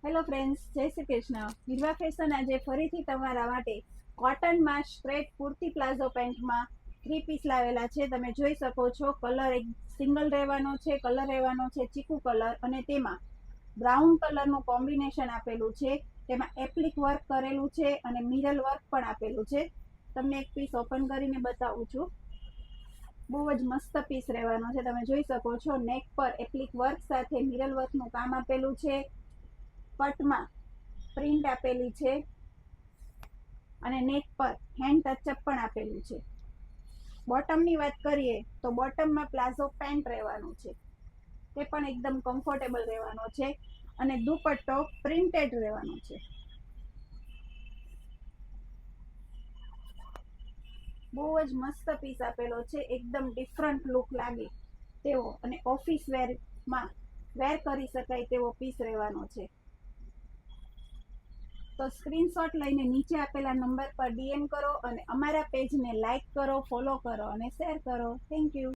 Hello friends, જય Shri Krishna. વિરવા fashion આજે ફરીથી તમારા માટે કોટનમાં સ્ટ્રેટ કુર્તી પ્લાઝો પેન્ટમાં 3 પીસ લાવેલા છે. તમે જોઈ શકો છો. કલર એક સિંગલ રહેવાનો છે, કલર રહેવાનો છે ચીકુ કલર, અને તેમાં બ્રાઉન કલરનું કોમ્બિનેશન આપેલું છે. તેમાં એપ્લિક વર્ક કરેલું છે અને મિરર વર્ક પણ આપેલું છે. તમને એક પીસ ઓપન કરીને બતાવું છું. બહુ જ મસ્ત પીસ રહેવાનો છે. તમે જોઈ શકો છો, નેક પર એપ્લિક વર્ક સાથે મિરર વર્કનું કામ આપેલું છે. કટમાં પ્રિન્ટ આપેલી છે અને નેક પર હેન્ડ ટચઅપ પણ આપેલું છે. બોટમની વાત કરીએ તો બોટમમાં પ્લાઝો પેન્ટ રહેવાનું છે. તે પણ એકદમ કમ્ફર્ટેબલ રહેવાનો છે અને દુપટ્ટો પ્રિન્ટેડ રહેવાનો છે. બહુ જ મસ્ત પીસ આપેલો છે. એકદમ ડિફરન્ટ લુક લાગે તેવો અને ઓફિસ વેરમાં વેર કરી શકાય તેવો પીસ રહેવાનો છે. તો સ્ક્રીનશોટ લઈને નીચે આપેલા નંબર પર ડીએમ કરો અને અમારા પેજને લાઈક કરો, ફોલો કરો અને શેર કરો. Thank you.